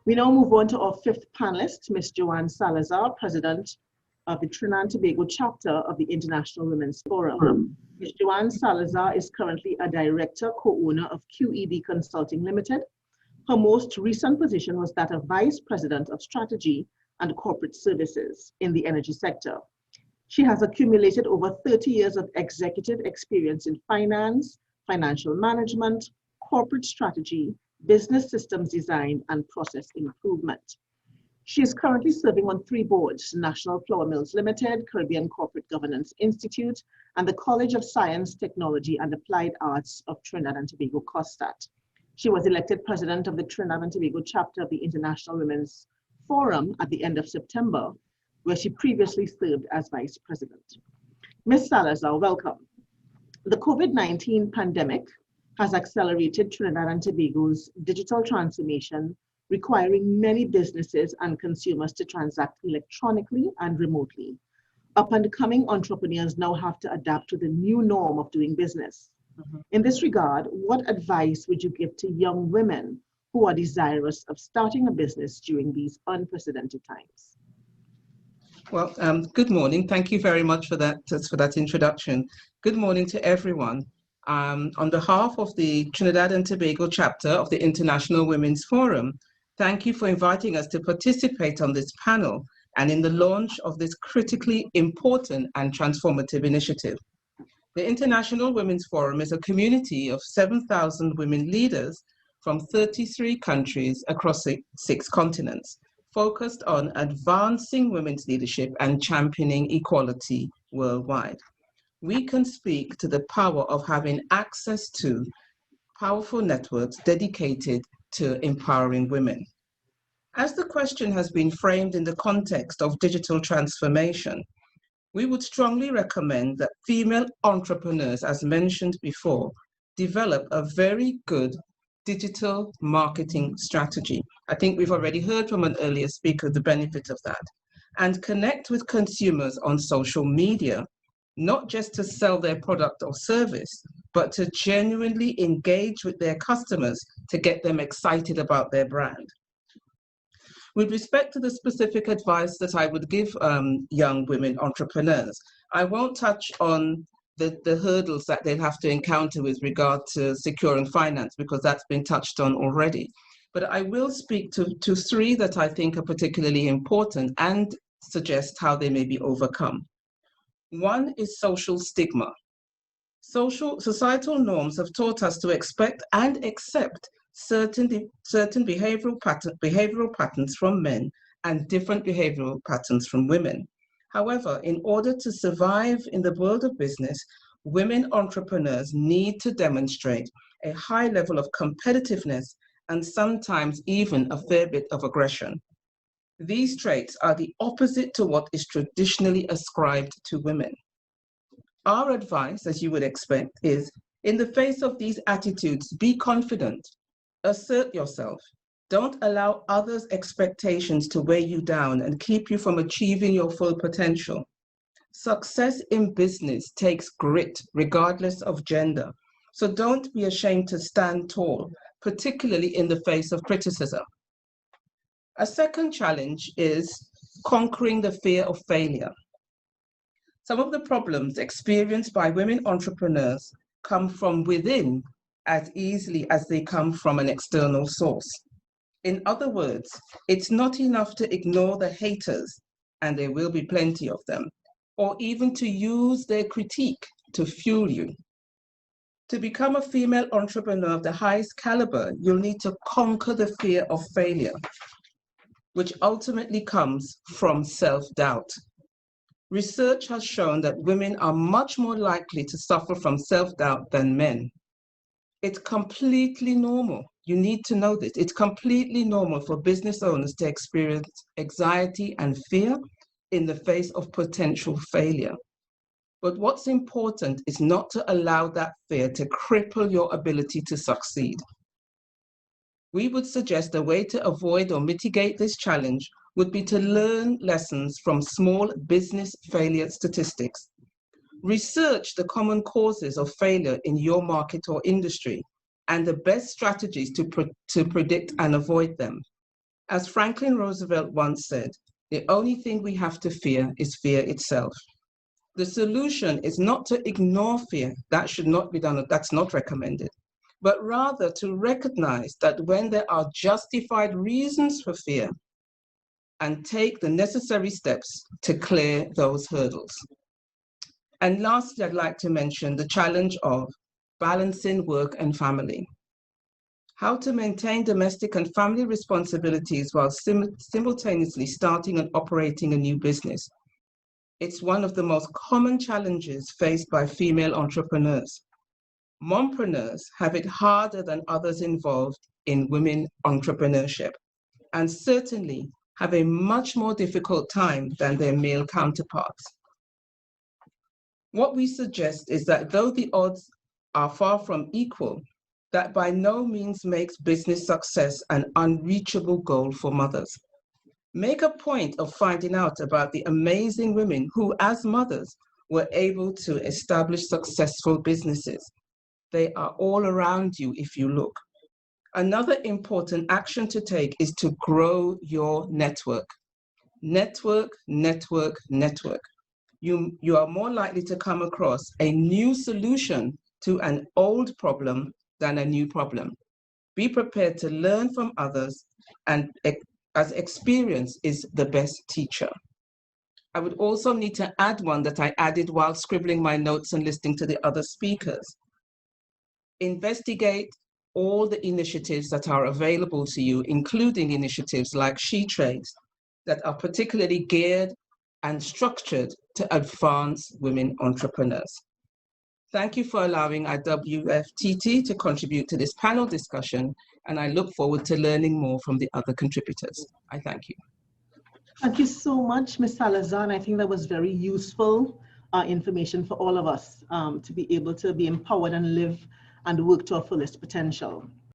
We now move on to our fifth panelist, Ms. Joanne Salazar, President of the Trinidad and Tobago chapter of the International Women's Forum. Ms. Joanne Salazar is currently a director, co-owner of QED Consulting Limited. Her most recent position was that of Vice President of Strategy and Corporate Services in the energy sector. She has accumulated over 30 years of executive experience in finance, financial management, corporate strategy, business systems design, and process improvement. She is currently serving on 3 boards: National Flour Mills Limited, Caribbean Corporate Governance Institute, and the College of Science, Technology, and Applied Arts of Trinidad and Tobago, COSTAT. She was elected president of the Trinidad and Tobago chapter of the International Women's Forum at the end of September, where she previously served as vice president. Ms. Salazar, welcome. The COVID-19 pandemic has accelerated Trinidad and Tobago's digital transformation, requiring many businesses and consumers to transact electronically and remotely. Up-and-coming entrepreneurs now have to adapt to the new norm of doing business. In this regard, what advice would you give to young women who are desirous of starting a business during these unprecedented times? Well, good morning. Thank you very much for that introduction. Good morning to everyone. On behalf of the Trinidad and Tobago chapter of the International Women's Forum, thank you for inviting us to participate on this panel and in the launch of this critically important and transformative initiative. The International Women's Forum is a community of 7,000 women leaders from 33 countries across 6 continents, focused on advancing women's leadership and championing equality worldwide. We can speak to the power of having access to powerful networks dedicated to empowering women. As the question has been framed in the context of digital transformation, we would strongly recommend that female entrepreneurs, as mentioned before, develop a very good digital marketing strategy. I think we've already heard from an earlier speaker the benefit of that, and connect with consumers on social media, not just to sell their product or service, but to genuinely engage with their customers to get them excited about their brand. With respect to the specific advice that I would give young women entrepreneurs, I won't touch on the hurdles that they'll have to encounter with regard to securing finance, because that's been touched on already. But I will speak to 3 that I think are particularly important and suggest how they may be overcome. One is social stigma. Societal norms have taught us to expect and accept certain behavioral patterns from men and different behavioral patterns from women. However, in order to survive in the world of business, women entrepreneurs need to demonstrate a high level of competitiveness and sometimes even a fair bit of aggression. These traits are the opposite to what is traditionally ascribed to women. Our advice, as you would expect, is in the face of these attitudes, be confident, assert yourself. Don't allow others' expectations to weigh you down and keep you from achieving your full potential. Success in business takes grit, regardless of gender. So don't be ashamed to stand tall, particularly in the face of criticism. A second challenge is conquering the fear of failure. Some of the problems experienced by women entrepreneurs come from within as easily as they come from an external source. In other words, it's not enough to ignore the haters, and there will be plenty of them, or even to use their critique to fuel you. To become a female entrepreneur of the highest caliber, you'll need to conquer the fear of failure, which ultimately comes from self-doubt. Research has shown that women are much more likely to suffer from self-doubt than men. It's completely normal. You need to know this. It's completely normal for business owners to experience anxiety and fear in the face of potential failure. But what's important is not to allow that fear to cripple your ability to succeed. We would suggest a way to avoid or mitigate this challenge would be to learn lessons from small business failure statistics. Research the common causes of failure in your market or industry and the best strategies to predict and avoid them. As Franklin Roosevelt once said, the only thing we have to fear is fear itself. The solution is not to ignore fear. That should not be done. That's not recommended. But rather to recognize that when there are justified reasons for fear, and take the necessary steps to clear those hurdles. And lastly, I'd like to mention the challenge of balancing work and family. How to maintain domestic and family responsibilities while simultaneously starting and operating a new business. It's one of the most common challenges faced by female entrepreneurs. Mompreneurs have it harder than others involved in women entrepreneurship, and certainly have a much more difficult time than their male counterparts. What we suggest is that though the odds are far from equal, that by no means makes business success an unreachable goal for mothers. Make a point of finding out about the amazing women who, as mothers, were able to establish successful businesses. They are all around you if you look. Another important action to take is to grow your network. Network, network, network. You are more likely to come across a new solution to an old problem than a new problem. Be prepared to learn from others, and as experience is the best teacher. I would also need to add one that I added while scribbling my notes and listening to the other speakers. Investigate all the initiatives that are available to you, including initiatives like SheTrades that are particularly geared and structured to advance women entrepreneurs. Thank you for allowing IWFTT to contribute to this panel discussion, and I look forward to learning more from the other contributors. I thank you. Thank you so much, Ms. Salazar, and I think that was very useful information for all of us to be able to be empowered and live and work to our fullest potential.